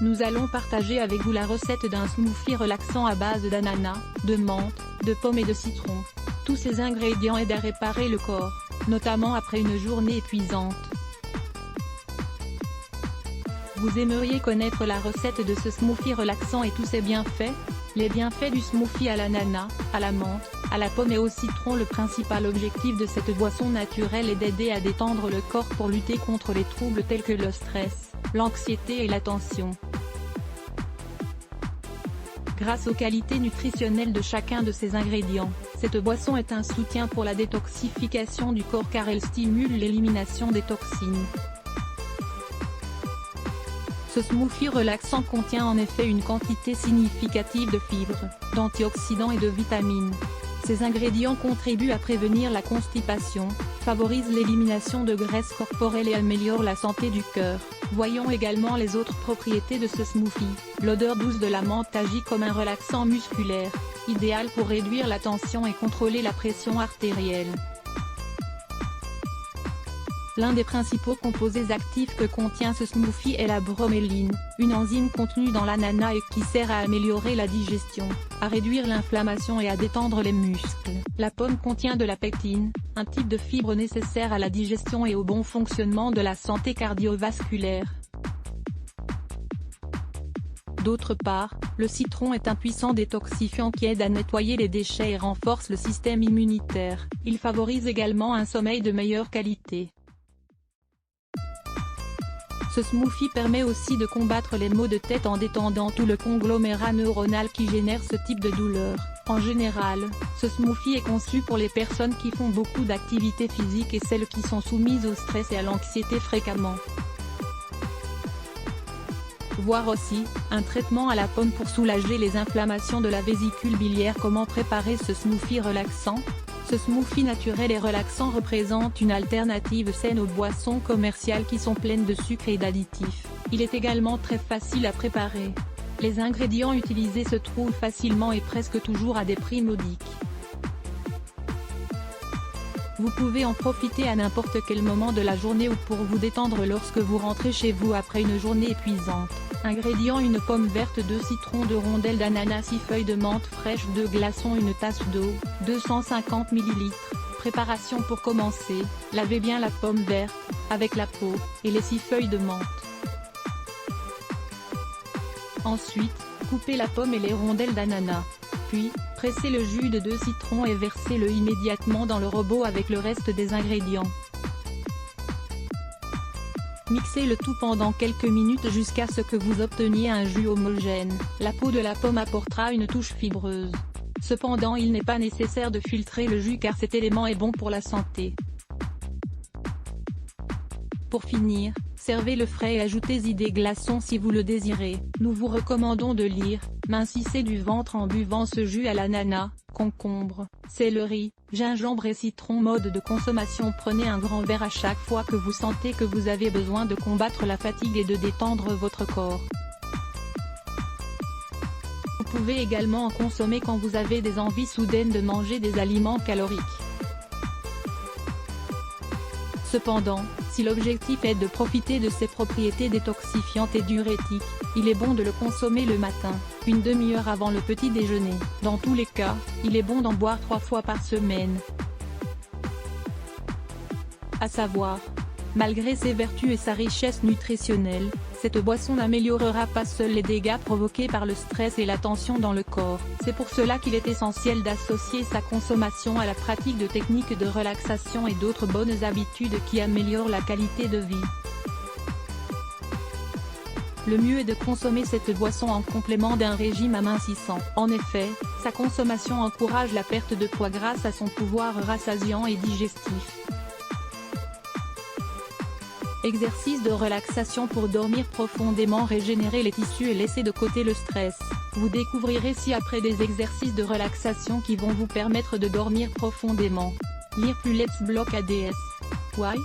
Nous allons partager avec vous la recette d'un smoothie relaxant à base d'ananas, de menthe, de pommes et de citron. Tous ces ingrédients aident à réparer le corps, notamment après une journée épuisante. Vous aimeriez connaître la recette de ce smoothie relaxant et tous ses bienfaits? Les bienfaits du smoothie à l'ananas, à la menthe, à la pomme et au citron. Le principal objectif de cette boisson naturelle est d'aider à détendre le corps pour lutter contre les troubles tels que le stress, l'anxiété et la tension. Grâce aux qualités nutritionnelles de chacun de ces ingrédients, cette boisson est un soutien pour la détoxification du corps car elle stimule l'élimination des toxines. Ce smoothie relaxant contient en effet une quantité significative de fibres, d'antioxydants et de vitamines. Ces ingrédients contribuent à prévenir la constipation, favorisent l'élimination de graisse corporelle et améliorent la santé du cœur. Voyons également les autres propriétés de ce smoothie. L'odeur douce de la menthe agit comme un relaxant musculaire, idéal pour réduire la tension et contrôler la pression artérielle. L'un des principaux composés actifs que contient ce smoothie est la broméline, une enzyme contenue dans l'ananas et qui sert à améliorer la digestion, à réduire l'inflammation et à détendre les muscles. La pomme contient de la pectine, un type de fibre nécessaire à la digestion et au bon fonctionnement de la santé cardiovasculaire. D'autre part, le citron est un puissant détoxifiant qui aide à nettoyer les déchets et renforce le système immunitaire. Il favorise également un sommeil de meilleure qualité. Ce smoothie permet aussi de combattre les maux de tête en détendant tout le conglomérat neuronal qui génère ce type de douleur. En général, ce smoothie est conçu pour les personnes qui font beaucoup d'activités physiques et celles qui sont soumises au stress et à l'anxiété fréquemment. Voir aussi, un traitement à la pomme pour soulager les inflammations de la vésicule biliaire. Comment préparer ce smoothie relaxant? Ce smoothie naturel et relaxant représente une alternative saine aux boissons commerciales qui sont pleines de sucre et d'additifs. Il est également très facile à préparer. Les ingrédients utilisés se trouvent facilement et presque toujours à des prix modiques. Vous pouvez en profiter à n'importe quel moment de la journée ou pour vous détendre lorsque vous rentrez chez vous après une journée épuisante. Ingrédients: une pomme verte, 2 citrons, 2 rondelles d'ananas, 6 feuilles de menthe fraîche, 2 glaçons, une tasse d'eau, 250 ml. Préparation: pour commencer, lavez bien la pomme verte, avec la peau, et les 6 feuilles de menthe. Ensuite, coupez la pomme et les rondelles d'ananas. Puis, pressez le jus de 2 citrons et versez-le immédiatement dans le robot avec le reste des ingrédients. Mixez le tout pendant quelques minutes jusqu'à ce que vous obteniez un jus homogène. La peau de la pomme apportera une touche fibreuse. Cependant, il n'est pas nécessaire de filtrer le jus car cet élément est bon pour la santé. Pour finir, servez-le frais et ajoutez-y des glaçons si vous le désirez. Nous vous recommandons de lire, mincissez du ventre en buvant ce jus à l'ananas, concombre, céleri, gingembre et citron. Mode de consommation: prenez un grand verre à chaque fois que vous sentez que vous avez besoin de combattre la fatigue et de détendre votre corps. Vous pouvez également en consommer quand vous avez des envies soudaines de manger des aliments caloriques. Cependant, si l'objectif est de profiter de ses propriétés détoxifiantes et diurétiques, il est bon de le consommer le matin, une demi-heure avant le petit déjeuner. Dans tous les cas, il est bon d'en boire 3 fois par semaine. À savoir, malgré ses vertus et sa richesse nutritionnelle, cette boisson n'améliorera pas seule les dégâts provoqués par le stress et la tension dans le corps. C'est pour cela qu'il est essentiel d'associer sa consommation à la pratique de techniques de relaxation et d'autres bonnes habitudes qui améliorent la qualité de vie. Le mieux est de consommer cette boisson en complément d'un régime amincissant. En effet, sa consommation encourage la perte de poids grâce à son pouvoir rassasiant et digestif. Exercice de relaxation pour dormir profondément, régénérer les tissus et laisser de côté le stress. Vous découvrirez ci-après des exercices de relaxation qui vont vous permettre de dormir profondément. Lire plus Let's Block ADS. Why?